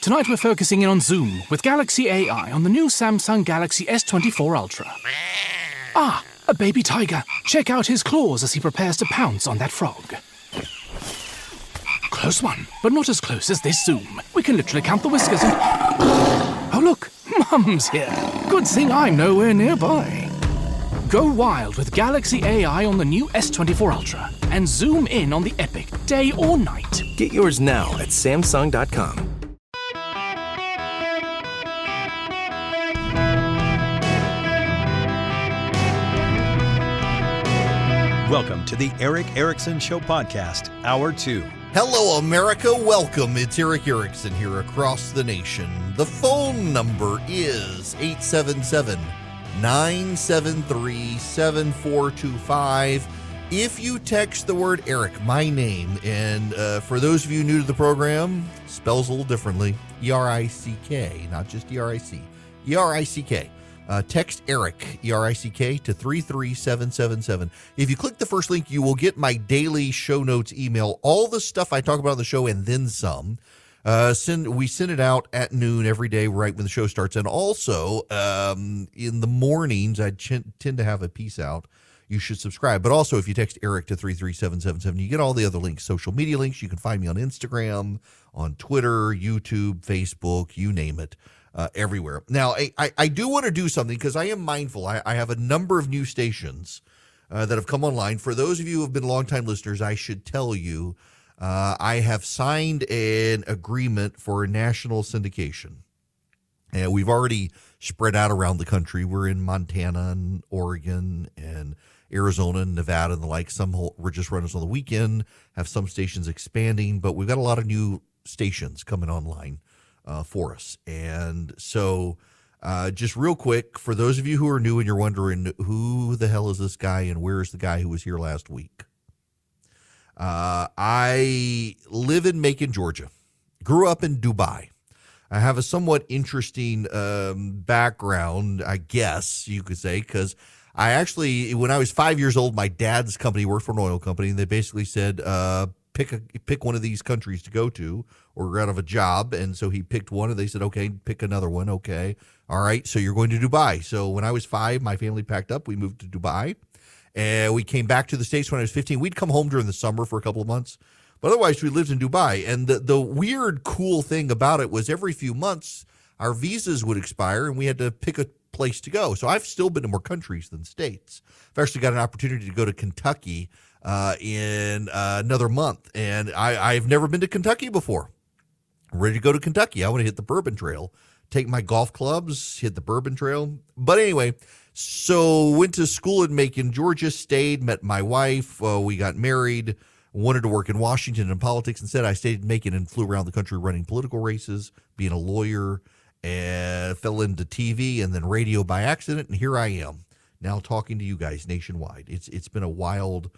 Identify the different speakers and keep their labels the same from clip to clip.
Speaker 1: Tonight we're focusing in on Zoom with Galaxy AI on the new Samsung Galaxy S24 Ultra. Ah, a baby tiger. Check out his claws as he prepares to pounce on that frog. Close one, but not as close as this Zoom. We can literally count the whiskers and... Oh look, Mum's here. Good thing I'm nowhere nearby. Go wild with Galaxy AI on the new S24 Ultra and zoom in on the epic day or night.
Speaker 2: Get yours now at Samsung.com.
Speaker 3: Welcome to the Eric Erickson Show Podcast, Hour 2.
Speaker 4: Hello, America. Welcome. It's Eric Erickson here across the nation. The phone number is 877-973-7425. If you text the word Eric, my name, and for those of you new to the program, spells a little differently, E-R-I-C-K, not just E-R-I-C, E-R-I-C-K. Text Eric, E-R-I-C-K, to 33777. If you click the first link, you will get my daily show notes email, all the stuff I talk about on the show and then some. We send it out at noon every day right when the show starts. And also, in the mornings, I tend to have a piece out. You should subscribe. But also, if you text Eric to 33777, you get all the other links, social media links. You can find me on Instagram, on Twitter, YouTube, Facebook, you name it. Everywhere. Now, I do want to do something because I am mindful. I have a number of new stations that have come online. For those of you who have been longtime listeners, I should tell you I have signed an agreement for a national syndication. And we've already spread out around the country. We're in Montana and Oregon and Arizona and Nevada and the like. Some we're just running on the weekend, have some stations expanding, but we've got a lot of new stations coming online for us. And so just real quick, for those of you who are new and you're wondering who the hell is this guy and where's the guy who was here last week, I live in Macon, Georgia, grew up in Dubai. I have a somewhat interesting background, I guess you could say, because I actually, when I was 5 years old, my dad's company worked for an oil company, and they basically said, pick one of these countries to go to, or we're out of a job. And so he picked one, and they said, okay, pick another one. Okay. All right. So you're going to Dubai. So when I was 5, my family packed up. We moved to Dubai, and we came back to the States when I was 15. We'd come home during the summer for a couple of months, but otherwise we lived in Dubai. And the weird, cool thing about it was every few months our visas would expire, and we had to pick a place to go. So I've still been to more countries than states. I've actually got an opportunity to go to Kentucky in another month, and I've never been to Kentucky before. I'm ready to go to Kentucky. I want to hit the Bourbon Trail, take my golf clubs, hit the Bourbon Trail. But anyway, so went to school in Macon, Georgia, stayed, met my wife. We got married, wanted to work in Washington in politics. Instead, I stayed in Macon and flew around the country running political races, being a lawyer, and fell into TV and then radio by accident. And here I am now talking to you guys nationwide. It's been a wild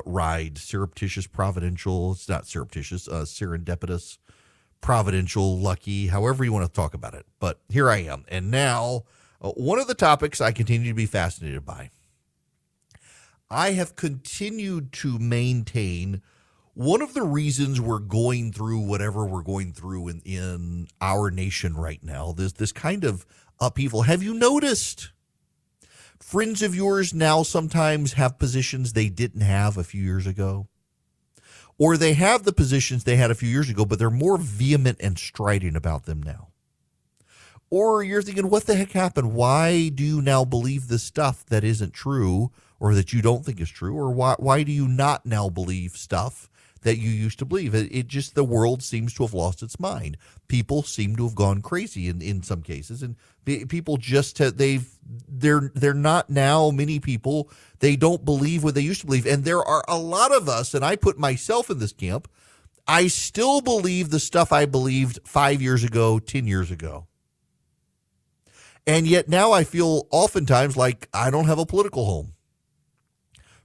Speaker 4: ride, surreptitious, providential. It's not surreptitious, serendipitous, providential, lucky, however you want to talk about it. But here I am. And now one of the topics I continue to be fascinated by. I have continued to maintain one of the reasons we're going through whatever we're going through in our nation right now, this kind of upheaval. Have you noticed friends of yours now sometimes have positions they didn't have a few years ago? Or they have the positions they had a few years ago, but they're more vehement and strident about them now. Or you're thinking, what the heck happened? Why do you now believe this stuff that isn't true or that you don't think is true? Or why do you not now believe stuff that you used to believe? It just, the world seems to have lost its mind. People seem to have gone crazy in some cases, and people just they're not now, many people, they don't believe what they used to believe. And there are a lot of us, and I put myself in this camp, I still believe the stuff I believed 5 years ago, 10 years ago. And yet now I feel oftentimes like I don't have a political home.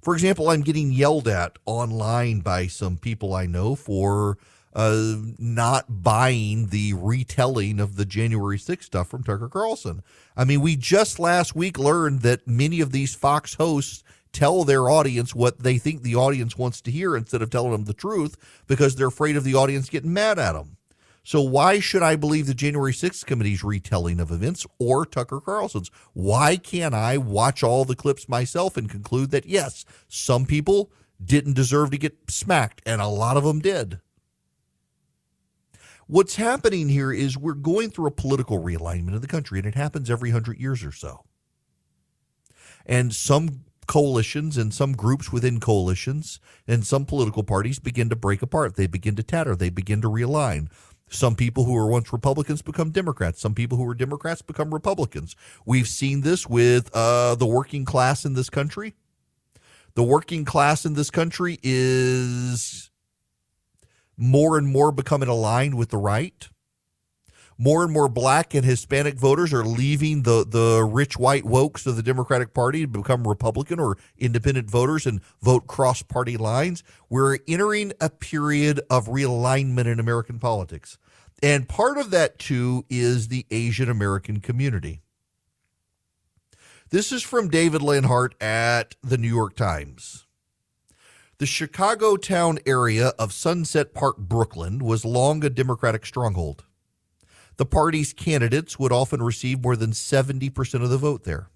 Speaker 4: For example, I'm getting yelled at online by some people I know for not buying the retelling of the January 6th stuff from Tucker Carlson. I mean, we just last week learned that many of these Fox hosts tell their audience what they think the audience wants to hear instead of telling them the truth because they're afraid of the audience getting mad at them. So why should I believe the January 6th committee's retelling of events or Tucker Carlson's? Why can't I watch all the clips myself and conclude that, yes, some people didn't deserve to get smacked, and a lot of them did? What's happening here is we're going through a political realignment of the country, and it happens every 100 years or so. And some coalitions and some groups within coalitions and some political parties begin to break apart. They begin to tatter. They begin to realign. Some people who were once Republicans become Democrats. Some people who were Democrats become Republicans. We've seen this with the working class in this country. The working class in this country is more and more becoming aligned with the right. More and more black and Hispanic voters are leaving the rich white wokes of the Democratic Party to become Republican or independent voters and vote cross-party lines. We're entering a period of realignment in American politics. And part of that, too, is the Asian American community. This is from David Lenhart at the New York Times. The Chicago town area of Sunset Park, Brooklyn, was long a Democratic stronghold. The party's candidates would often receive more than 70% of the vote there.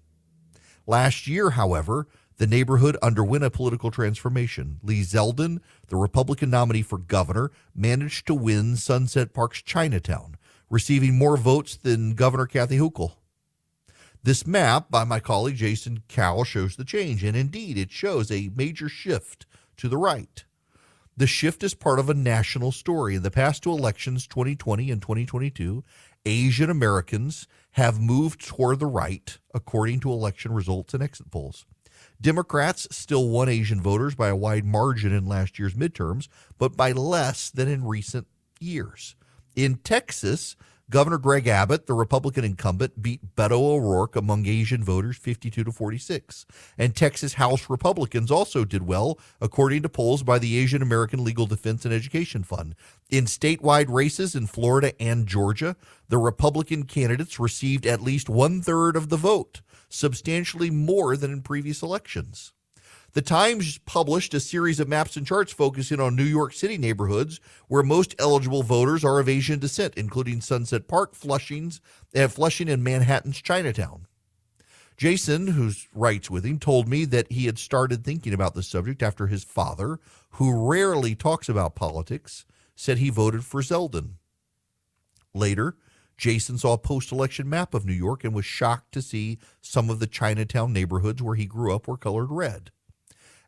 Speaker 4: Last year, however, the neighborhood underwent a political transformation. Lee Zeldin, the Republican nominee for governor, managed to win Sunset Park's Chinatown, receiving more votes than Governor Kathy Hochul. This map by my colleague Jason Cowell shows the change, and indeed it shows a major shift to the right. The shift is part of a national story. In the past two elections, 2020 and 2022, Asian Americans have moved toward the right, according to election results and exit polls. Democrats still won Asian voters by a wide margin in last year's midterms, but by less than in recent years. In Texas, Governor Greg Abbott, the Republican incumbent, beat Beto O'Rourke among Asian voters 52-46. And Texas House Republicans also did well, according to polls by the Asian American Legal Defense and Education Fund. In statewide races in Florida and Georgia, the Republican candidates received at least 1/3 of the vote, substantially more than in previous elections. The Times published a series of maps and charts focusing on New York City neighborhoods where most eligible voters are of Asian descent, including Sunset Park, Flushing, and Manhattan's Chinatown. Jason, who writes with him, told me that he had started thinking about the subject after his father, who rarely talks about politics, said he voted for Zeldin. Later, Jason saw a post-election map of New York and was shocked to see some of the Chinatown neighborhoods where he grew up were colored red.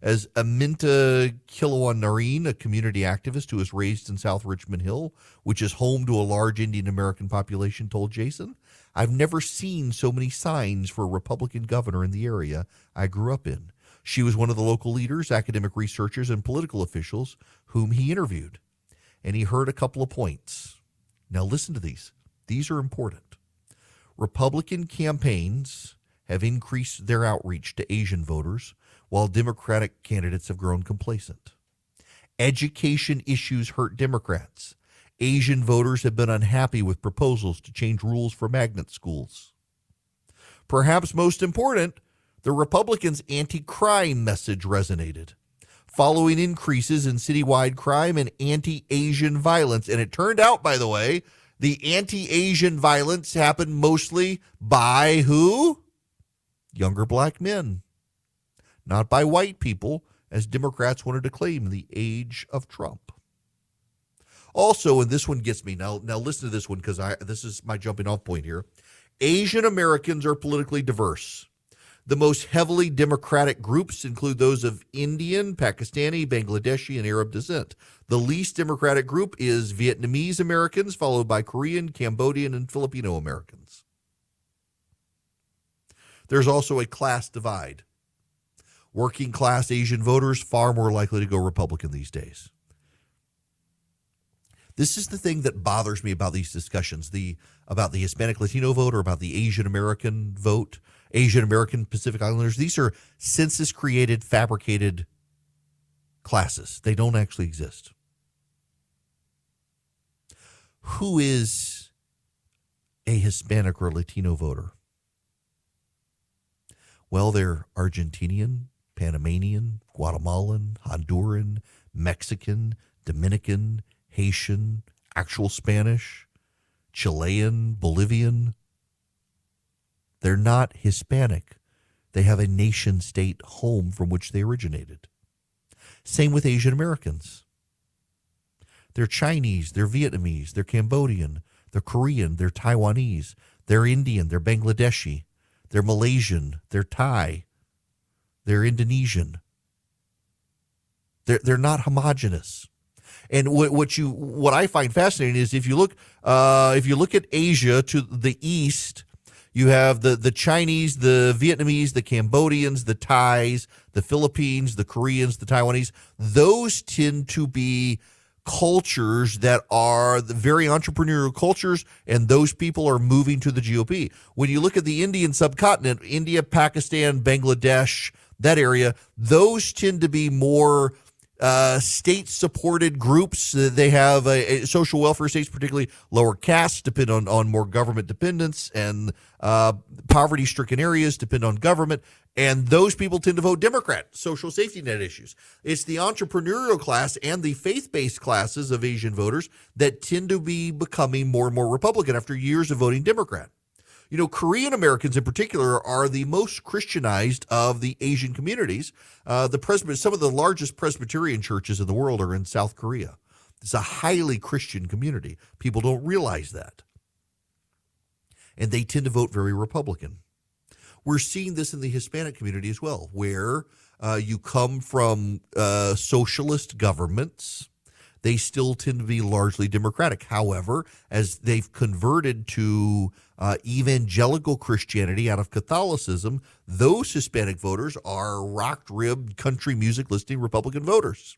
Speaker 4: As Aminta Kilawan Nareen, a community activist who was raised in South Richmond Hill, which is home to a large Indian American population, told Jason, "I've never seen so many signs for a Republican governor in the area I grew up in." She was one of the local leaders, academic researchers, and political officials whom he interviewed. And he heard a couple of points. Now listen to these. These are important. Republican campaigns have increased their outreach to Asian voters, while Democratic candidates have grown complacent. Education issues hurt Democrats. Asian voters have been unhappy with proposals to change rules for magnet schools. Perhaps most important, the Republicans' anti-crime message resonated, following increases in citywide crime and anti-Asian violence. And it turned out, by the way, the anti-Asian violence happened mostly by who? Younger black men. Not by white people, as Democrats wanted to claim in the age of Trump. Also, and this one gets me, now listen to this one because this is my jumping off point here. Asian Americans are politically diverse. The most heavily Democratic groups include those of Indian, Pakistani, Bangladeshi, and Arab descent. The least Democratic group is Vietnamese Americans, followed by Korean, Cambodian, and Filipino Americans. There's also a class divide. Working class Asian voters far more likely to go Republican these days. This is the thing that bothers me about these discussions, about the Hispanic Latino vote or about the Asian American vote, Asian American Pacific Islanders. These are census created, fabricated classes. They don't actually exist. Who is a Hispanic or Latino voter? Well, they're Argentinian, Panamanian, Guatemalan, Honduran, Mexican, Dominican, Haitian, actual Spanish, Chilean, Bolivian. They're not Hispanic. They have a nation-state home from which they originated. Same with Asian Americans. They're Chinese, they're Vietnamese, they're Cambodian, they're Korean, they're Taiwanese, they're Indian, they're Bangladeshi, they're Malaysian, they're Thai, they're Indonesian. They're not homogenous. And what I find fascinating is if you look at Asia to the east, you have the Chinese, the Vietnamese, the Cambodians, the Thais, the Philippines, the Koreans, the Taiwanese. Those tend to be cultures that are the very entrepreneurial cultures, and those people are moving to the GOP. When you look at the Indian subcontinent, India, Pakistan, Bangladesh, that area, those tend to be more state-supported groups. They have a social welfare states, particularly lower castes, depend on more government dependence, and poverty-stricken areas depend on government. And those people tend to vote Democrat, social safety net issues. It's the entrepreneurial class and the faith-based classes of Asian voters that tend to be becoming more and more Republican after years of voting Democrat. You know, Korean Americans in particular are the most Christianized of the Asian communities. Some of the largest Presbyterian churches in the world are in South Korea. It's a highly Christian community. People don't realize that. And they tend to vote very Republican. We're seeing this in the Hispanic community as well, where you come from socialist governments. They still tend to be largely Democratic. However, as they've converted to evangelical Christianity out of Catholicism, those Hispanic voters are rock-ribbed, country music listening Republican voters.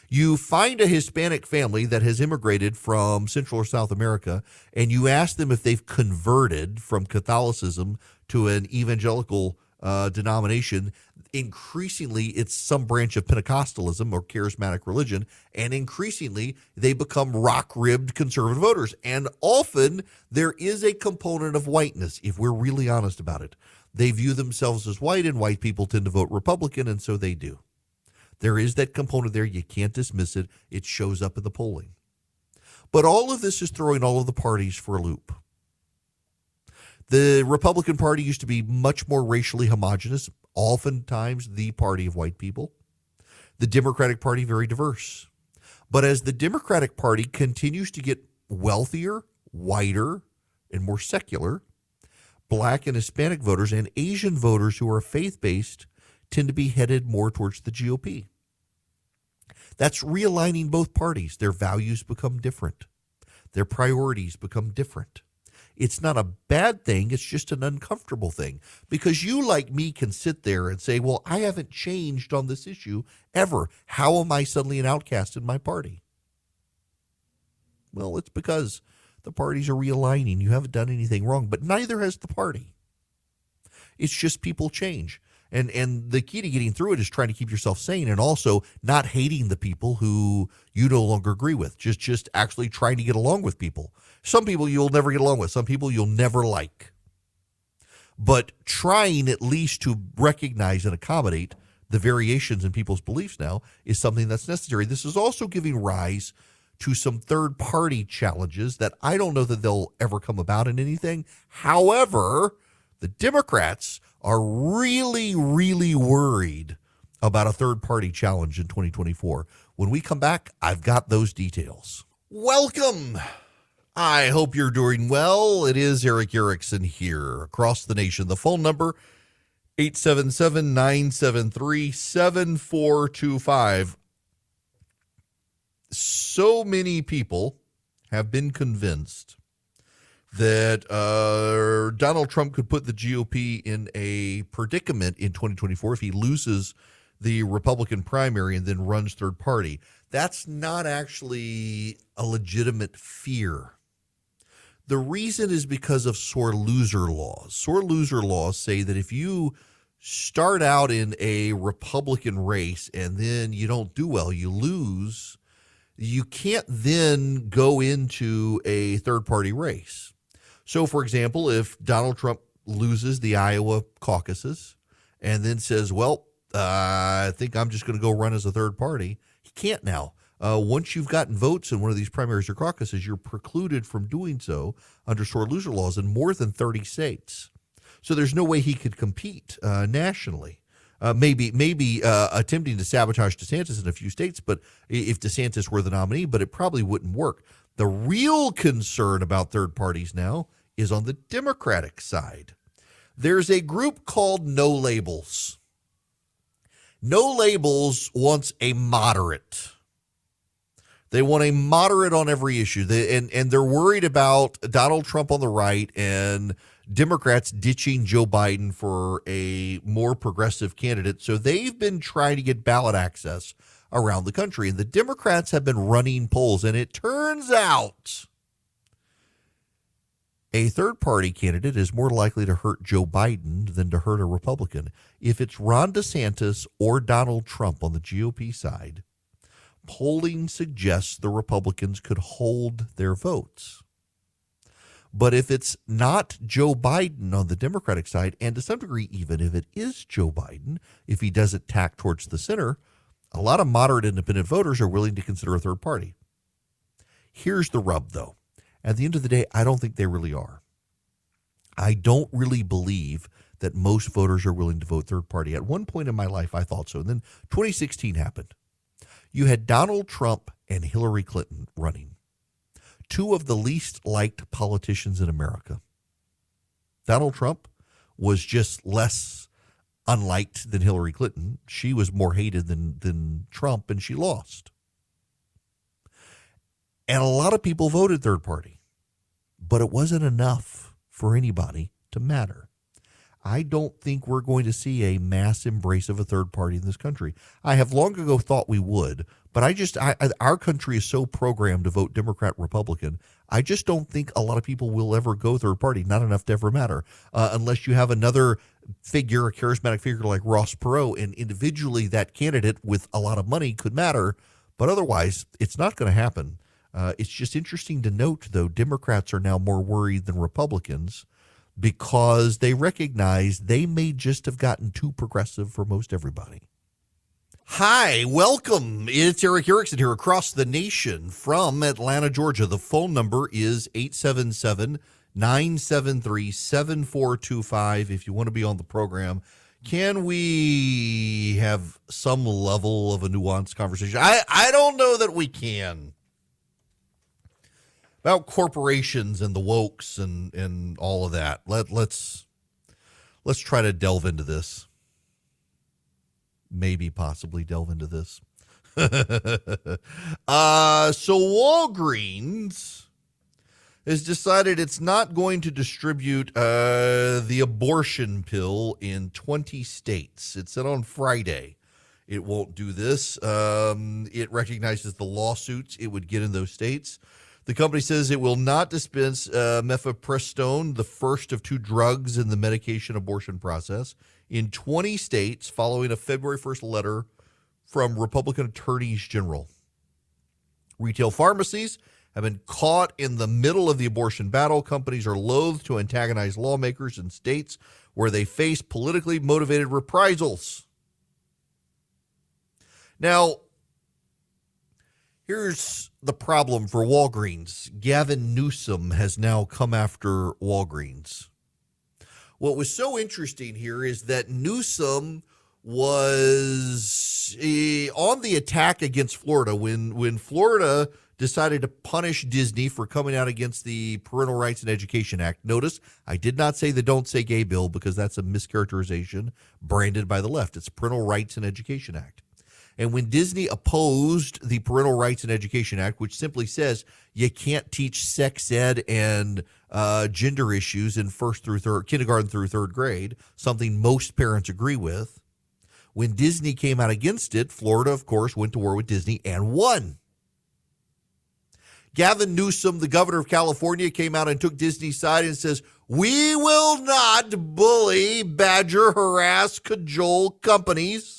Speaker 4: You find a Hispanic family that has immigrated from Central or South America, and you ask them if they've converted from Catholicism to an evangelical denomination. Increasingly, it's some branch of Pentecostalism or charismatic religion, and increasingly they become rock-ribbed conservative voters. And often there is a component of whiteness, if we're really honest about it. They view themselves as white, and white people tend to vote Republican, and so they do. There is that component there. You can't dismiss it. It shows up in the polling. But all of this is throwing all of the parties for a loop. The Republican Party used to be much more racially homogenous, oftentimes the party of white people. The Democratic Party, very diverse. But as the Democratic Party continues to get wealthier, whiter, and more secular, Black and Hispanic voters and Asian voters who are faith-based tend to be headed more towards the GOP. That's realigning both parties. Their values become different. Their priorities become different. It's not a bad thing. It's just an uncomfortable thing, because you, like me, can sit there and say, well, I haven't changed on this issue ever. How am I suddenly an outcast in my party? Well, it's because the parties are realigning. You haven't done anything wrong, but neither has the party. It's just people change. And the key to getting through it is trying to keep yourself sane, and also not hating the people who you no longer agree with. Just actually trying to get along with people. Some people you'll never get along with. Some people you'll never like. But trying at least to recognize and accommodate the variations in people's beliefs now is something that's necessary. This is also giving rise to some third-party challenges that I don't know that they'll ever come about in anything. However, the Democrats are really, really worried about a third-party challenge in 2024. When we come back, I've got those details. Welcome. I hope you're doing well. It is Eric Erickson here across the nation. The phone number, 877-973-7425. So many people have been convinced that Donald Trump could put the GOP in a predicament in 2024 if he loses the Republican primary and then runs third party. That's not actually a legitimate fear. The reason is because of sore loser laws. Sore loser laws say that if you start out in a Republican race and then you don't do well, you lose, you can't then go into a third-party race. So, for example, if Donald Trump loses the Iowa caucuses and then says, well, I think I'm just going to go run as a third party, he can't now. Once you've gotten votes in one of these primaries or caucuses, you're precluded from doing so under sore loser laws in more than 30 states. So there's no way he could compete nationally. Maybe attempting to sabotage DeSantis in a few states, but if DeSantis were the nominee, but it probably wouldn't work. The real concern about third parties now is on the Democratic side. There's a group called No Labels. No Labels wants a moderate. They want a moderate on every issue. And they're worried about Donald Trump on the right and Democrats ditching Joe Biden for a more progressive candidate. So they've been trying to get ballot access around the country. And the Democrats have been running polls. And it turns out a third-party candidate is more likely to hurt Joe Biden than to hurt a Republican. If it's Ron DeSantis or Donald Trump on the GOP side, polling suggests the Republicans could hold their votes. But if it's not Joe Biden on the Democratic side, and to some degree, even if it is Joe Biden, if he doesn't tack towards the center, a lot of moderate independent voters are willing to consider a third party. Here's the rub, though. At the end of the day, I don't think they really are. I don't really believe that most voters are willing to vote third party. At one point in my life, I thought so. And then 2016 happened. You had Donald Trump and Hillary Clinton running, two of the least liked politicians in America. Donald Trump was just less unliked than Hillary Clinton. She was more hated than Trump, and she lost. And a lot of people voted third party, but it wasn't enough for anybody to matter. I don't think we're going to see a mass embrace of a third party in this country. I have long ago thought we would, but our country is so programmed to vote Democrat, Republican. I just don't think a lot of people will ever go third party, not enough to ever matter, unless you have another figure, a charismatic figure like Ross Perot, and individually that candidate with a lot of money could matter, but otherwise it's not going to happen. It's just interesting to note, though, Democrats are now more worried than Republicans because they recognize they may just have gotten too progressive for most everybody. Hi, welcome. It's Eric Erickson here across the nation from Atlanta, Georgia. The phone number is 877-973-7425 if you want to be on the program. Can we have some level of a nuanced conversation? I don't know that we can. About corporations and the wokes and all of that. Let's try to delve into this. Maybe possibly delve into this. So Walgreens has decided it's not going to distribute the abortion pill in 20 states. It said on Friday it won't do this. It recognizes the lawsuits it would get in those states. The company says it will not dispense mifepristone, the first of two drugs in the medication abortion process, in 20 states following a February 1st letter from Republican attorneys general. Retail pharmacies have been caught in the middle of the abortion battle. Companies are loath to antagonize lawmakers in states where they face politically motivated reprisals. Now, here's the problem for Walgreens. Gavin Newsom has now come after Walgreens. What was so interesting here is that Newsom was on the attack against Florida when Florida decided to punish Disney for coming out against the Parental Rights and Education Act. Notice, I did not say the Don't Say Gay bill because that's a mischaracterization branded by the left. It's Parental Rights and Education Act. And when Disney opposed the Parental Rights and Education Act, which simply says you can't teach sex ed and gender issues in kindergarten through third grade, something most parents agree with, when Disney came out against it, Florida, of course, went to war with Disney and won. Gavin Newsom, the governor of California, came out and took Disney's side and says, we will not bully, badger, harass, cajole companies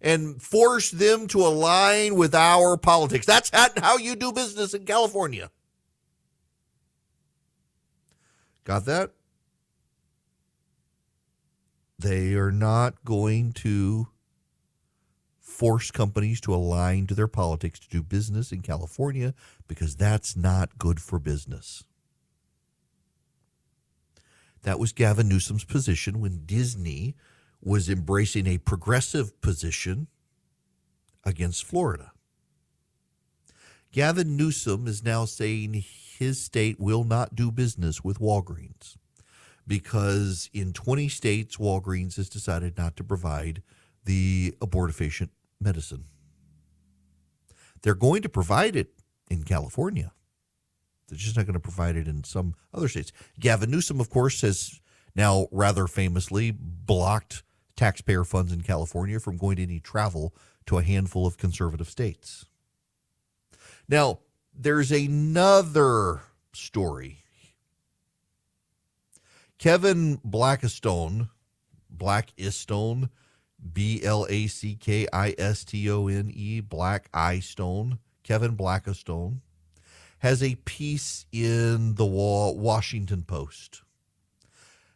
Speaker 4: and force them to align with our politics. That's how you do business in California. Got that? They are not going to force companies to align to their politics to do business in California because that's not good for business. That was Gavin Newsom's position when Disney was embracing a progressive position against Florida. Gavin Newsom is now saying his state will not do business with Walgreens because in 20 states, Walgreens has decided not to provide the abortifacient medicine. They're going to provide it in California. They're just not going to provide it in some other states. Gavin Newsom, of course, has now rather famously blocked taxpayer funds in California from going to any travel to a handful of conservative states. Now, there's another story. Kevin Blackistone, Blackistone, Blackistone, Black Eye Stone, Kevin Blackistone, has a piece in the Washington Post.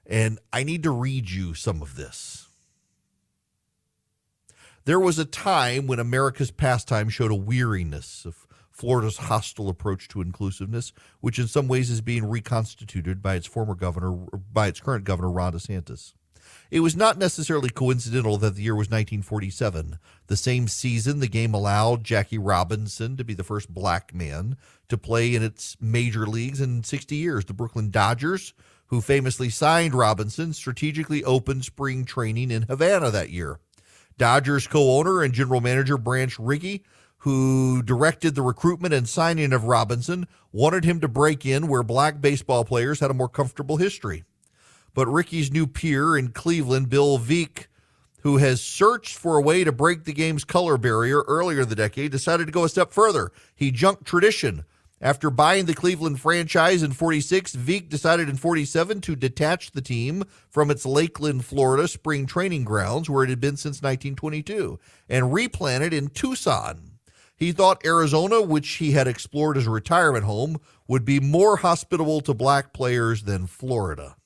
Speaker 4: And I need to read you some of this. There was a time when America's pastime showed a weariness of Florida's hostile approach to inclusiveness, which in some ways is being reconstituted by its current governor, Ron DeSantis. It was not necessarily coincidental that the year was 1947. The same season, the game allowed Jackie Robinson to be the first black man to play in its major leagues in 60 years. The Brooklyn Dodgers, who famously signed Robinson, strategically opened spring training in Havana that year. Dodgers co-owner and general manager Branch Rickey, who directed the recruitment and signing of Robinson, wanted him to break in where black baseball players had a more comfortable history. But Rickey's new peer in Cleveland, Bill Veeck, who has searched for a way to break the game's color barrier earlier in the decade, decided to go a step further. He junked tradition. After buying the Cleveland franchise in 46, Veeck decided in 47 to detach the team from its Lakeland, Florida spring training grounds, where it had been since 1922, and replant it in Tucson. He thought Arizona, which he had explored as a retirement home, would be more hospitable to black players than Florida.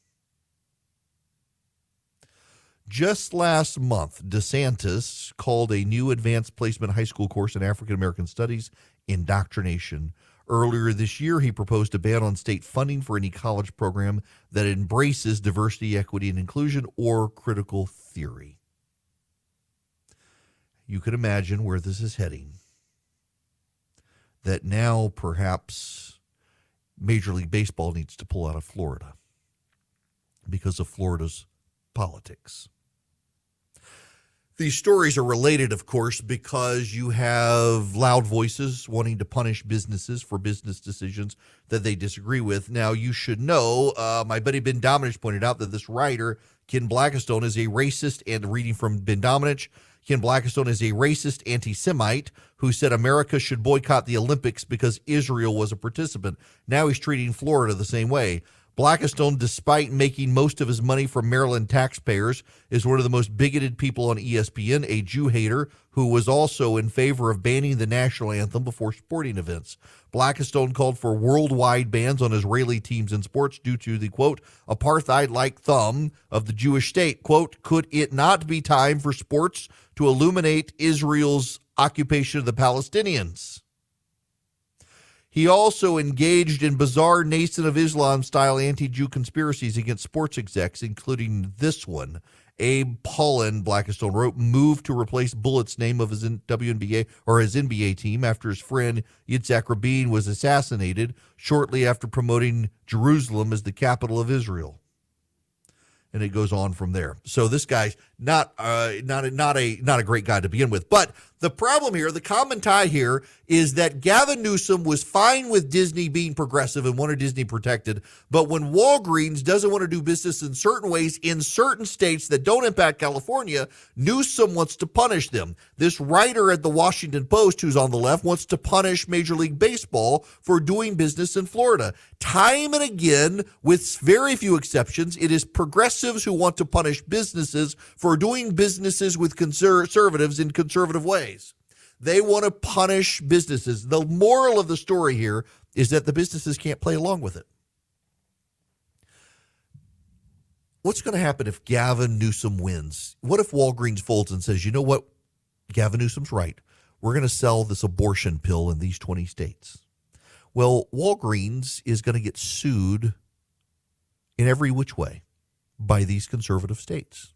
Speaker 4: Just last month, DeSantis called a new advanced placement high school course in African American studies indoctrination. Earlier this year, he proposed a ban on state funding for any college program that embraces diversity, equity, and inclusion or critical theory. You can imagine where this is heading. That now perhaps Major League Baseball needs to pull out of Florida because of Florida's politics. These stories are related, of course, because you have loud voices wanting to punish businesses for business decisions that they disagree with. Now, you should know, my buddy Ben Domenech pointed out that this writer, Ken Blackistone, is a racist, and reading from Ben Domenech, Ken Blackistone is a racist anti-Semite who said America should boycott the Olympics because Israel was a participant. Now he's treating Florida the same way. Blackistone, despite making most of his money from Maryland taxpayers, is one of the most bigoted people on ESPN, a Jew hater who was also in favor of banning the national anthem before sporting events. Blackistone called for worldwide bans on Israeli teams in sports due to the, quote, apartheid-like thumb of the Jewish state. Quote, could it not be time for sports to illuminate Israel's occupation of the Palestinians? He also engaged in bizarre Nation of Islam-style anti-Jew conspiracies against sports execs, including this one. Abe Pollin, Blackistone wrote, moved to replace Bullitt's name of his WNBA or his NBA team after his friend Yitzhak Rabin was assassinated shortly after promoting Jerusalem as the capital of Israel. And it goes on from there. So this guy's not a great guy to begin with. But the problem here, the common tie here, is that Gavin Newsom was fine with Disney being progressive and wanted Disney protected. But when Walgreens doesn't want to do business in certain ways in certain states that don't impact California, Newsom wants to punish them. This writer at the Washington Post, who's on the left, wants to punish Major League Baseball for doing business in Florida. Time and again, with very few exceptions, it is progressives who want to punish businesses for doing businesses with conservatives in conservative ways. They want to punish businesses. The moral of the story here is that the businesses can't play along with it. What's going to happen if Gavin Newsom wins? What if Walgreens folds and says, you know what? Gavin Newsom's right. We're going to sell this abortion pill in these 20 states. Well, Walgreens is going to get sued in every which way by these conservative states.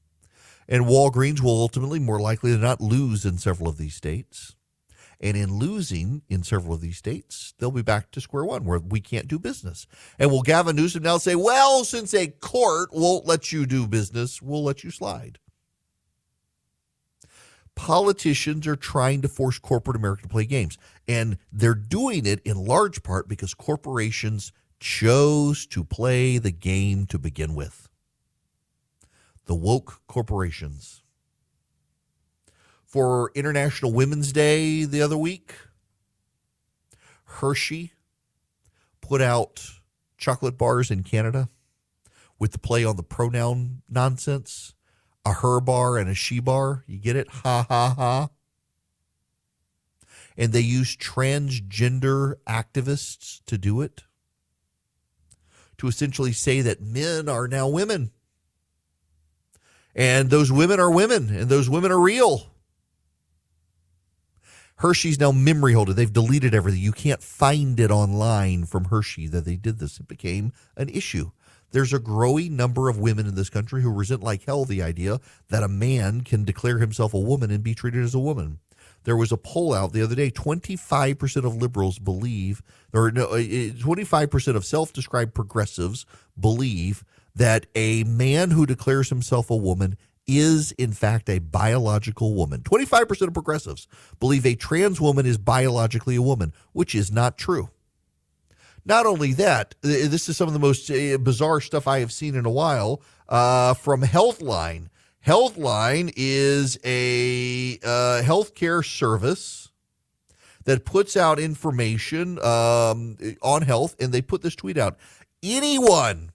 Speaker 4: And Walgreens will ultimately, more likely than not, lose in several of these states. And in losing in several of these states, they'll be back to square one where we can't do business. And will Gavin Newsom now say, well, since a court won't let you do business, we'll let you slide? Politicians are trying to force corporate America to play games. And they're doing it in large part because corporations chose to play the game to begin with. The woke corporations. For International Women's Day the other week, Hershey put out chocolate bars in Canada with the play on the pronoun nonsense. A her bar and a she bar. You get it? Ha, ha, ha. And they use transgender activists to do it. To essentially say that men are now women. And those women are women. And those women are real. Hershey's now memory holder. They've deleted everything. You can't find it online from Hershey that they did this. It became an issue. There's a growing number of women in this country who resent like hell the idea that a man can declare himself a woman and be treated as a woman. There was a poll out the other day. 25% of liberals believe, or no, 25% of self-described progressives believe that a man who declares himself a woman is, in fact, a biological woman. 25% of progressives believe a trans woman is biologically a woman, which is not true. Not only that, this is some of the most bizarre stuff I have seen in a while from Healthline. Healthline is a healthcare service that puts out information on health, and they put this tweet out. Anyone,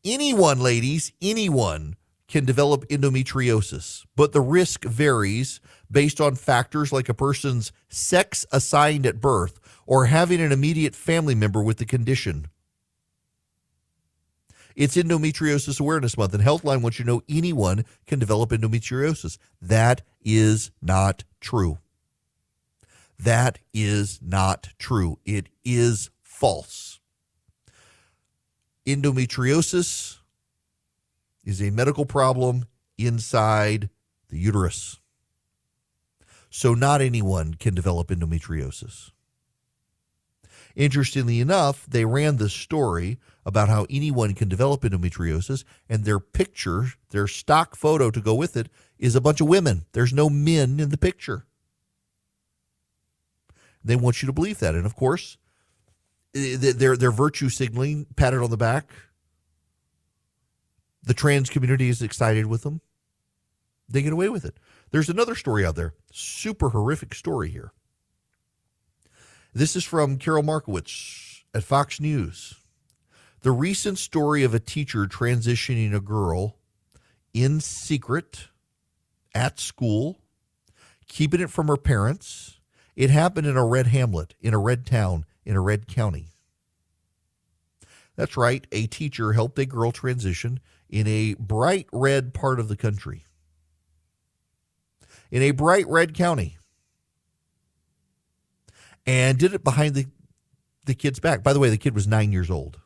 Speaker 4: ladies, anyone can develop endometriosis, but the risk varies based on factors like a person's sex assigned at birth or having an immediate family member with the condition. It's Endometriosis Awareness Month, and Healthline wants you to know anyone can develop endometriosis. That is not true. That is not true. It is false. Endometriosis is a medical problem inside the uterus. So not anyone can develop endometriosis. Interestingly enough, they ran this story about how anyone can develop endometriosis, and their picture, their stock photo to go with it, is a bunch of women. There's no men in the picture. They want you to believe that. And of course, their virtue signaling, patted on the back. The trans community is excited with them. They get away with it. There's another story out there. Super horrific story here. This is from Carol Markowitz at Fox News. The recent story of a teacher transitioning a girl in secret at school, keeping it from her parents. It happened in a red hamlet, in a red town, in a red county. That's right. A teacher helped a girl transition in a bright red part of the country. In a bright red county. And did it behind the kid's back. By the way, the kid was 9 years old.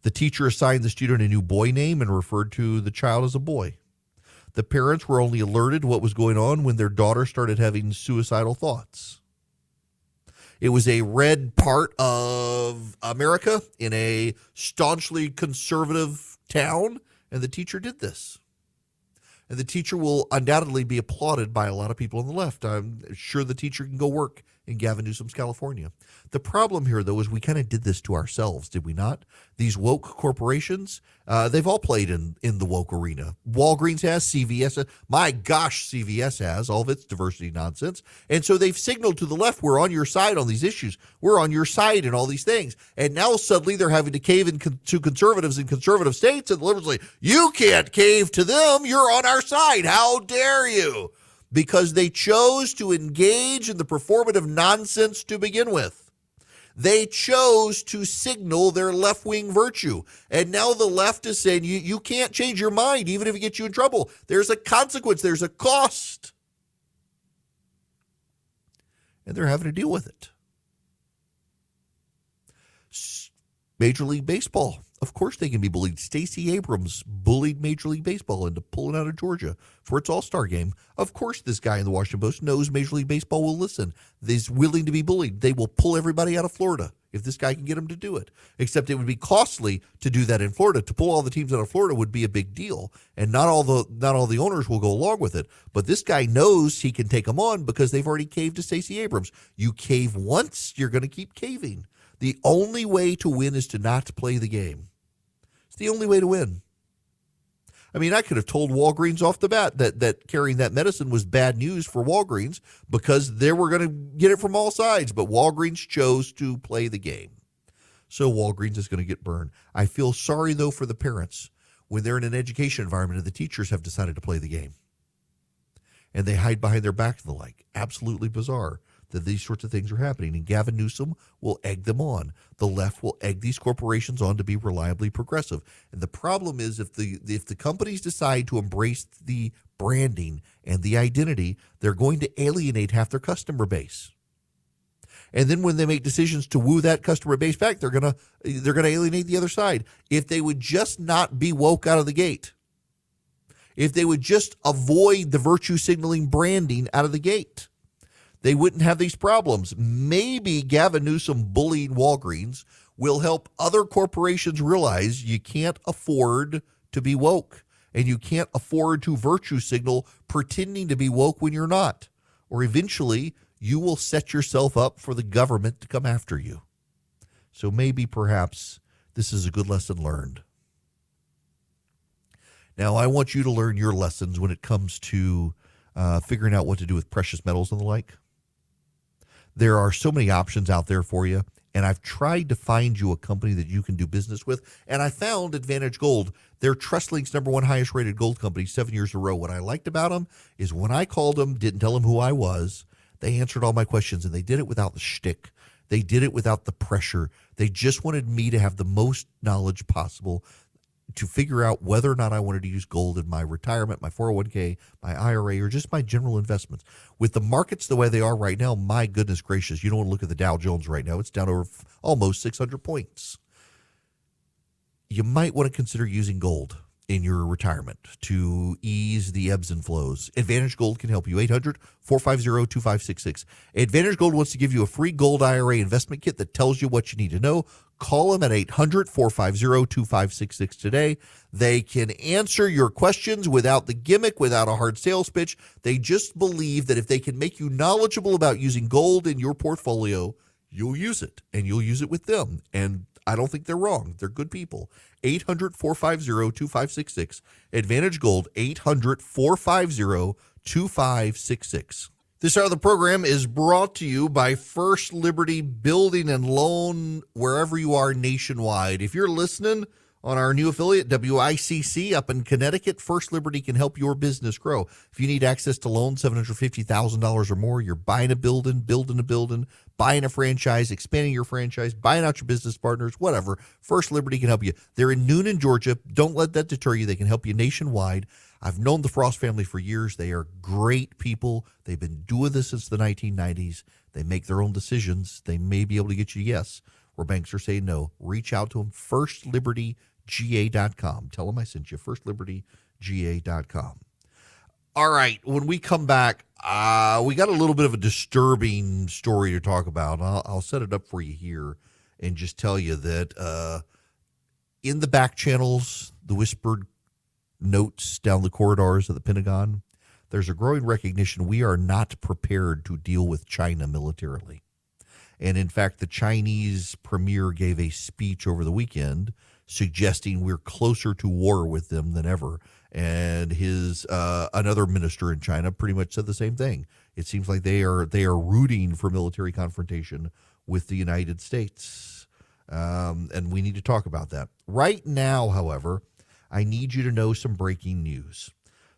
Speaker 4: The teacher assigned the student a new boy name and referred to the child as a boy. The parents were only alerted to what was going on when their daughter started having suicidal thoughts. It was a red part of America in a staunchly conservative town, and the teacher did this. And the teacher will undoubtedly be applauded by a lot of people on the left. I'm sure the teacher can go work in Gavin Newsom's California. The problem here, though, is we kind of did this to ourselves, did we not? These woke corporations, they've all played in the woke arena. Walgreens has, CVS has. My gosh, CVS has all of its diversity nonsense. And so they've signaled to the left, we're on your side on these issues. We're on your side in all these things. And now suddenly they're having to cave in to conservatives in conservative states, and the liberals say, you can't cave to them. You're on our side. How dare you? Because they chose to engage in the performative nonsense to begin with. They chose to signal their left-wing virtue. And now the left is saying, you can't change your mind, even if it gets you in trouble. There's a consequence. There's a cost. and they're having to deal with it. Major League Baseball, of course they can be bullied. Stacey Abrams bullied Major League Baseball into pulling out of Georgia for its All-Star game. Of course this guy in the Washington Post knows Major League Baseball will listen. He's willing to be bullied. They will pull everybody out of Florida if this guy can get them to do it. Except it would be costly to do that in Florida. To pull all the teams out of Florida would be a big deal, and not all the owners will go along with it. But this guy knows he can take them on because they've already caved to Stacey Abrams. You cave once, you're going to keep caving. The only way to win is to not play the game. It's the only way to win. I mean, I could have told Walgreens off the bat that carrying that medicine was bad news for Walgreens because they were going to get it from all sides, but Walgreens chose to play the game. So Walgreens is going to get burned. I feel sorry, though, for the parents when they're in an education environment and the teachers have decided to play the game. And they hide behind their back and the like. Absolutely bizarre that these sorts of things are happening. And Gavin Newsom will egg them on. The left will egg these corporations on to be reliably progressive. And the problem is if the companies decide to embrace the branding and the identity, they're going to alienate half their customer base. And then when they make decisions to woo that customer base back, they're gonna alienate the other side. If they would just not be woke out of the gate, if they would just avoid the virtue signaling branding out of the gate, they wouldn't have these problems. Maybe Gavin Newsom bullying Walgreens will help other corporations realize you can't afford to be woke and you can't afford to virtue signal pretending to be woke when you're not. Or eventually you will set yourself up for the government to come after you. So maybe perhaps this is a good lesson learned. Now, I want you to learn your lessons when it comes to figuring out what to do with precious metals and the like. There are so many options out there for you, and I've tried to find you a company that you can do business with, and I found Advantage Gold. They're TrustLink's #1 highest rated gold company 7 years in a row. What I liked about them is when I called them, didn't tell them who I was, they answered all my questions, and they did it without the shtick. They did it without the pressure. They just wanted me to have the most knowledge possible to figure out whether or not I wanted to use gold in my retirement, my 401k, my IRA, or just my general investments. With the markets the way they are right now, my goodness gracious, you don't want to look at the Dow Jones right now. It's down over almost 600 points. You might want to consider using gold in your retirement to ease the ebbs and flows. Advantage Gold can help you. 800-450-2566. Advantage Gold wants to give you a free gold IRA investment kit that tells you what you need to know. Call them at 800-450-2566 today. They can answer your questions without the gimmick, without a hard sales pitch. They just believe that if they can make you knowledgeable about using gold in your portfolio, you'll use it, and you'll use it with them. And I don't think they're wrong. They're good people. 800-450-2566. Advantage Gold, 800-450-2566. This hour of the program is brought to you by First Liberty Building and Loan, wherever you are nationwide. If you're listening on our new affiliate, WICC, up in Connecticut, First Liberty can help your business grow. If you need access to loans, $750,000 or more, you're buying a building, building a building, buying a franchise, expanding your franchise, buying out your business partners, whatever, First Liberty can help you. They're in Noonan, Georgia. Don't let that deter you. They can help you nationwide. I've known the Frost family for years. They are great people. They've been doing this since the 1990s. They make their own decisions. They may be able to get you yes, where banks are saying no. Reach out to them, firstlibertyga.com. Tell them I sent you, firstlibertyga.com. All right, when we come back, we got a little bit of a disturbing story to talk about. I'll set it up for you here and just tell you that in the back channels, the whispered notes down the corridors of the Pentagon, there's a growing recognition we are not prepared to deal with China militarily. And in fact, the Chinese premier gave a speech over the weekend suggesting we're closer to war with them than ever. And his another minister in China pretty much said the same thing. It seems like they are rooting for military confrontation with the United States. And we need to talk about that. Right now, however, I need you to know some breaking news.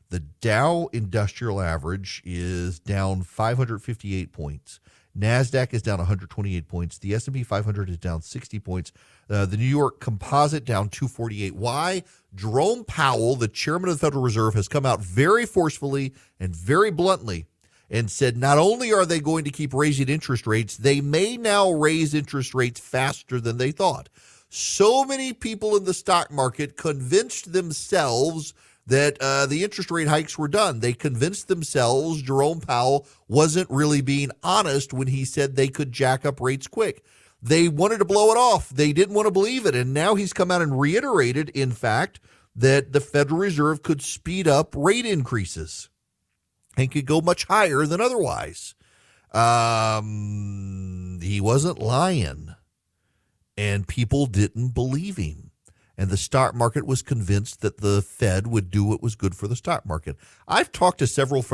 Speaker 4: The Dow Industrial Average is down 558 points. NASDAQ is down 128 points. The S&P 500 is down 60 points. The New York Composite down 248. Why? Jerome Powell, the chairman of the Federal Reserve, has come out very forcefully and very bluntly and said not only are they going to keep raising interest rates, they may now raise interest rates faster than they thought. So many people in the stock market convinced themselves that the interest rate hikes were done. They convinced themselves Jerome Powell wasn't really being honest when he said they could jack up rates quick. They wanted to blow it off. They didn't want to believe it. And now he's come out and reiterated, in fact, that the Federal Reserve could speed up rate increases and could go much higher than otherwise. He wasn't lying, and people didn't believe him. And the stock market was convinced that the Fed would do what was good for the stock market. I've talked to several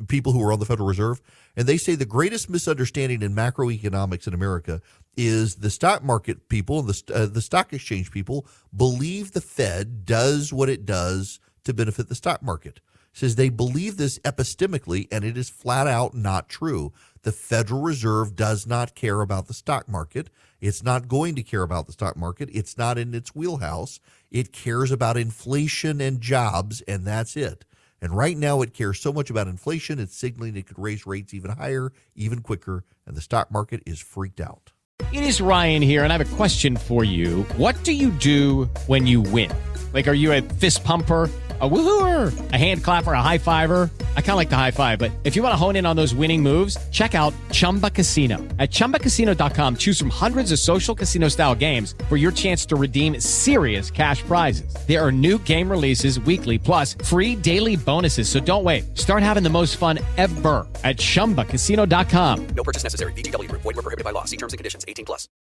Speaker 4: people who are on the Federal Reserve, and they say the greatest misunderstanding in macroeconomics in America is the stock market people and the stock exchange people believe the Fed does what it does to benefit the stock market. Says they believe this epistemically, and it is flat out not true. The Federal Reserve does not care about the stock market. It's not going to care about the stock market. It's not in its wheelhouse. It cares about inflation and jobs, and that's it. And right now it cares so much about inflation, it's signaling it could raise rates even higher, even quicker, and the stock market is freaked out.
Speaker 5: It is Ryan here, and I have a question for you. What do you do when you win? Like, are you a fist pumper, a woohooer, a hand clapper, a high fiver? I kind of like the high five, but if you want to hone in on those winning moves, check out Chumba Casino. At ChumbaCasino.com, choose from hundreds of social casino-style games for your chance to redeem serious cash prizes. There are new game releases weekly, plus free daily bonuses, so don't wait. Start having the most fun ever at ChumbaCasino.com.
Speaker 2: No purchase necessary. VGW Group. Void where prohibited by law. See terms and conditions. 18+.